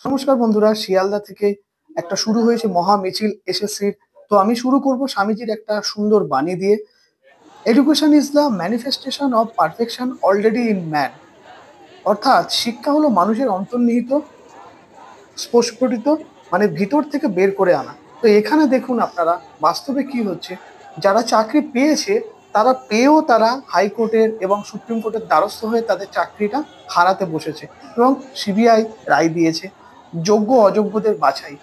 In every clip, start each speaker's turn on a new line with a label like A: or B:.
A: নমস্কার বন্ধুরা, শিয়ালদা থেকে একটা শুরু হয়েছে মহা মিছিল এসএসসির। তো আমি শুরু করব স্বামীজির একটা সুন্দর বাণী দিয়ে। Education is the manifestation of perfection already in man. অর্থাৎ শিক্ষা হলো মানুষের অন্তর্নিহিত স্পস্ফুটিত, মানে ভিতর থেকে বের করে আনা। তো এখানে দেখুন আপনারা বাস্তবে কি হচ্ছে। যারা চাকরি পেয়েছে তারা পেয়েও তারা হাইকোর্টের এবং সুপ্রিম কোর্টের দ্বারস্থ হয়ে তাদের চাকরিটা হারাতে বসেছে, এবং সিবিআই রায় দিয়েছে যোগ্য অযোগ্যদের বাছাই।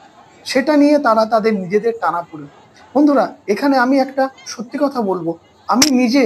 A: সেটা নিয়ে তারা তাদের নিজেদের টানাপোড়েন। বন্ধুরা, এখানে আমি একটা সত্যি কথা বলবো। আমি নিজে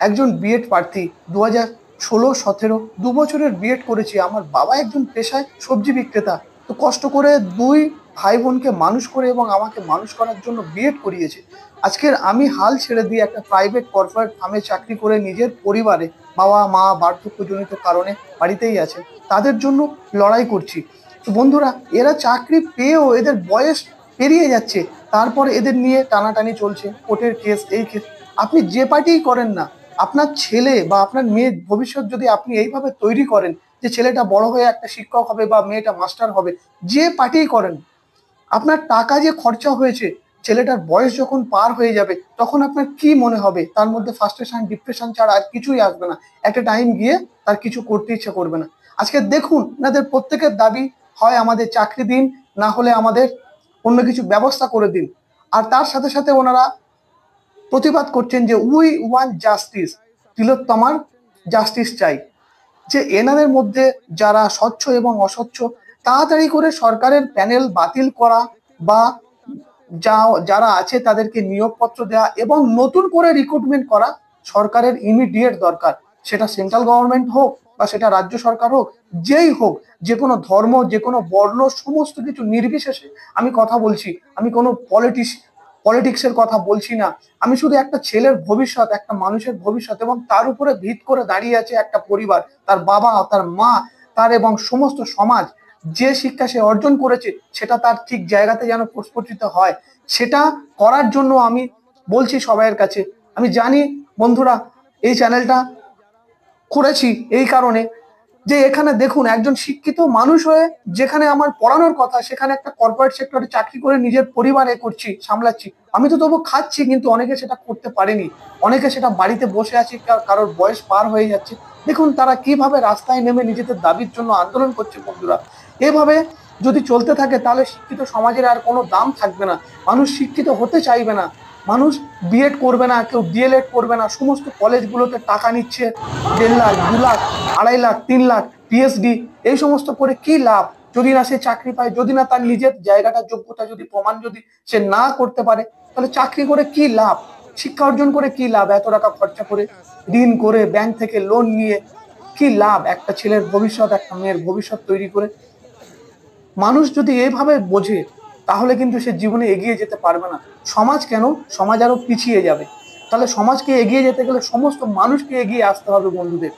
A: একজন বিএড প্রার্থী, 2016-17 2 বছরের বিএড করেছি। আমার বাবা একজন পেশায় সবজি বিক্রেতা। তো কষ্ট করে দুই ভাই বোনকে মানুষ করে এবং আমাকে মানুষ করার জন্য বিএড করিয়েছে। আজকের আমি হাল ছেড়ে দিয়ে একটা প্রাইভেট কর্পোরেট ফার্মে চাকরি করে নিজের পরিবারে, বাবা মা বার্ধক্যজনিত কারণে বাড়িতেই আছে, তাদের জন্য লড়াই করছি। তো বন্ধুরা, এরা চাকরি পেয়েও এদের বয়স পেরিয়ে যাচ্ছে, তারপর এদের নিয়ে টানাটানি চলছে, কোর্টের কেস, এই কেস। আপনি যে পার্টিই করেন না, আপনার ছেলে বা আপনার মেয়ের ভবিষ্যৎ যদি আপনি এইভাবে তৈরি করেন যে ছেলেটা বড় হয়ে একটা শিক্ষক হবে বা মেয়েটা মাস্টার হবে, যে পার্টিই করেন, আপনার টাকা যে খরচা হয়েছে, ছেলেটার বয়স যখন পার হয়ে যাবে তখন আপনার কি মনে হবে? তার মধ্যে ফ্রাস্ট্রেশন, ডিপ্রেশন ছাড়া আর কিছুই আসবে না। একটা টাইম গিয়ে তার কিছু করতে ইচ্ছে করবে না। আজকে দেখুন, এনাদের প্রত্যেকের দাবি হয় আমাদের চাকরি দিন, না হলে আমাদের অন্য কিছু ব্যবস্থা করে দিন। আর তার সাথে সাথে ওনারা প্রতিবাদ করছেন যে উই ওয়ান্ট জাস্টিস, তিলোত্তমার জাস্টিস চাই। যে এনাদের মধ্যে যারা স্বচ্ছ এবং অস্বচ্ছ, তাড়াতাড়ি করে সরকারের প্যানেল বাতিল করা, বা যারা আছে তাদেরকে নিয়োগপত্র দেওয়া এবং নতুন করে রিক্রুটমেন্ট করা সরকারের ইমিডিয়েট দরকার। সেটা সেন্ট্রাল গভর্নমেন্ট হোক বা সেটা রাজ্য সরকার হোক, যেই হোক, যে কোনো ধর্ম, যে কোনো বর্ণ, সমস্ত কিছু নির্বিশেষে আমি কথা বলছি। আমি কোনো পলিটিক্সের কথা বলছি না। আমি শুধু একটা ছেলের ভবিষ্যৎ, একটা মানুষের ভবিষ্যৎ, এবং তার উপরে ভিত করে দাঁড়িয়ে আছে একটা পরিবার, তার বাবা, তার মা, তার এবং সমস্ত সমাজ। যে শিক্ষা সে অর্জন করেছে সেটা তার ঠিক জায়গাতে যেন প্রস্ফুটিত হয়, সেটা করার জন্য আমি বলছি সবাইয়ের কাছে। আমি জানি বন্ধুরা, এই চ্যানেলটা করেছি এই কারণে যে এখানে দেখুন, একজন শিক্ষিত মানুষ হয়ে যেখানে আমার পড়ানোর কথা, সেখানে একটা কর্পোরেট সেক্টরে চাকরি করে নিজের পরিবারে করছি, সামলাচ্ছি। আমি তো তবু খাচ্ছি, কিন্তু অনেকে সেটা করতে পারেনি। অনেকে সেটা বাড়িতে বসে আছে, কারোর বয়স পার হয়ে যাচ্ছে। দেখুন তারা কিভাবে রাস্তায় নেমে নিজেদের দাবির জন্য আন্দোলন করছে। বন্ধুরা, এভাবে যদি চলতে থাকে তাহলে শিক্ষিত সমাজের আর কোনো দাম থাকবে না। মানুষ শিক্ষিত হতে চাইবে না, মানুষ বিএড করবে না, কেউ ডিএলএড করবে না। সমস্ত কলেজগুলোতে টাকা নিচ্ছে 1.5 লাখ, 2 লাখ, 2.5 লাখ, 3 লাখ, পিএইচডি, এই সমস্ত করে কি লাভ? যদি না সে চাকরি পায়, যদি না তার নিজের জায়গাটা, যোগ্যতা যদি প্রমাণ যদি সে না করতে পারে, তাহলে চাকরি করে কি লাভ? শিক্ষা অর্জন করে কি লাভ? এত টাকা খরচা করে, ঋণ করে, ব্যাংক থেকে লোন নিয়ে কি লাভ? একটা ছেলের ভবিষ্যৎ, একটা মেয়ের ভবিষ্যৎ তৈরি করে মানুষ যদি এইভাবে বোঝে, তাহলে কিন্তু সে জীবনে এগিয়ে যেতে পারবে না। সমাজ কেন, সমাজ আরো পিছিয়ে যাবে। তাহলে সমাজকে এগিয়ে যেতে গেলে সমস্ত মানুষকে এগিয়ে আসতে হবে বন্ধুদের।